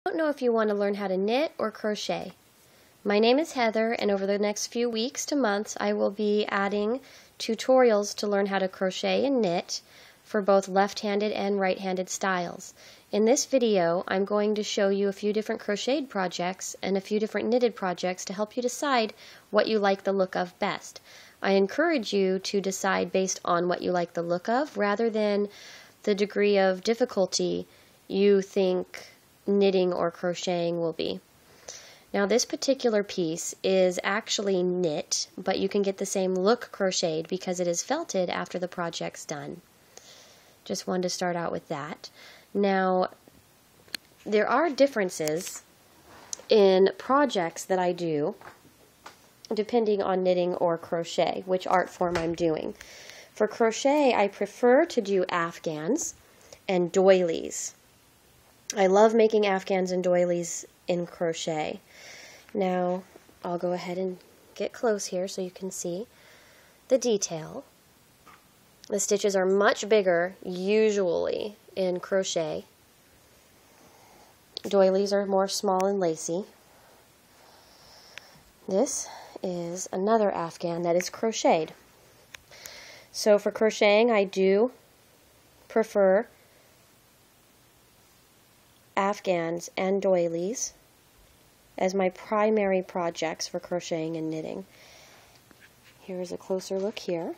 I don't know if you want to learn how to knit or crochet. My name is Heather, and over the next few weeks to months I will be adding tutorials to learn how to crochet and knit for both left-handed and right-handed styles. In this video I'm going to show you a few different crocheted projects and a few different knitted projects to help you decide what you like the look of best. I encourage you to decide based on what you like the look of rather than the degree of difficulty you think knitting or crocheting will be. Now this particular piece is actually knit, but you can get the same look crocheted because it is felted after the project's done. Just wanted to start out with that. Now there are differences in projects that I do depending on knitting or crochet, which art form I'm doing. For crochet I prefer to do afghans and doilies. I love making afghans and doilies in crochet. Now I'll go ahead and get close here so you can see the detail. The stitches are much bigger usually in crochet. Doilies are more small and lacy. This is another afghan that is crocheted. So for crocheting I do prefer afghans and doilies as my primary projects for crocheting and knitting. Here's a closer look here.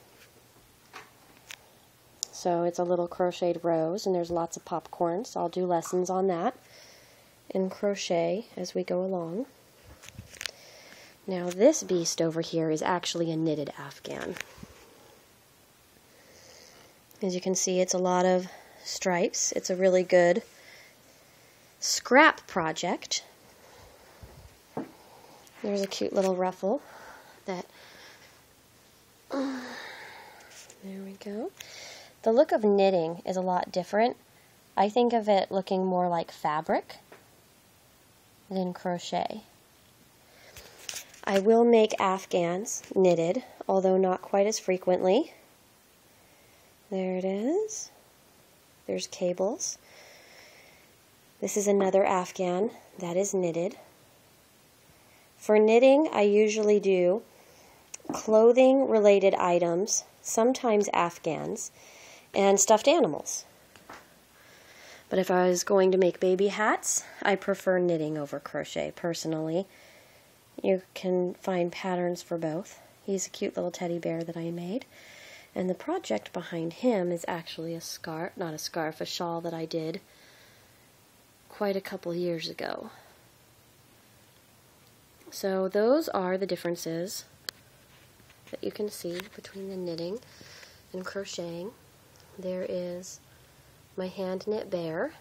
So it's a little crocheted rose and there's lots of popcorn, so I'll do lessons on that in crochet as we go along. Now this beast over here is actually a knitted afghan. As you can see, it's a lot of stripes. It's a really good scrap project. There's a cute little ruffle that, there we go. The look of knitting is a lot different. I think of it looking more like fabric than crochet. I will make afghans knitted, although not quite as frequently. There it is. There's cables. This is another afghan that is knitted. For knitting, I usually do clothing related items, sometimes afghans, and stuffed animals. But if I was going to make baby hats, I prefer knitting over crochet personally. You can find patterns for both. He's a cute little teddy bear that I made. And the project behind him is actually a scarf, not a scarf, a shawl that I did quite a couple years ago. So those are the differences that you can see between the knitting and crocheting. There is my hand knit bear.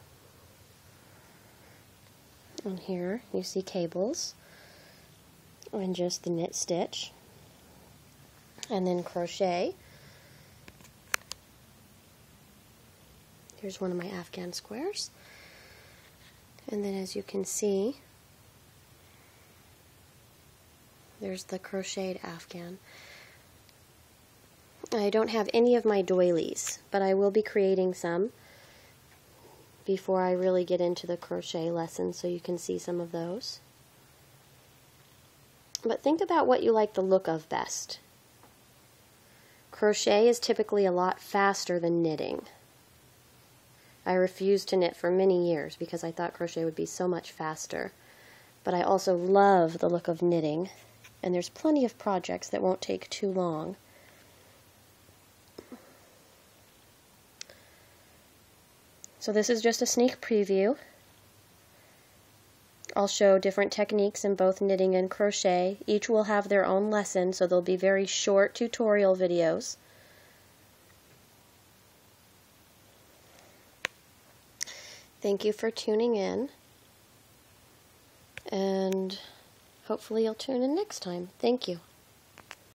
And here you see cables and just the knit stitch. And then crochet. Here's one of my afghan squares. And then as you can see, there's the crocheted afghan. I don't have any of my doilies, but I will be creating some before I really get into the crochet lesson so you can see some of those. But think about what you like the look of best. Crochet is typically a lot faster than knitting. I refused to knit for many years because I thought crochet would be so much faster. But I also love the look of knitting, and there's plenty of projects that won't take too long. So this is just a sneak preview. I'll show different techniques in both knitting and crochet. Each will have their own lesson, so they'll be very short tutorial videos. Thank you for tuning in, and hopefully you'll tune in next time. Thank you.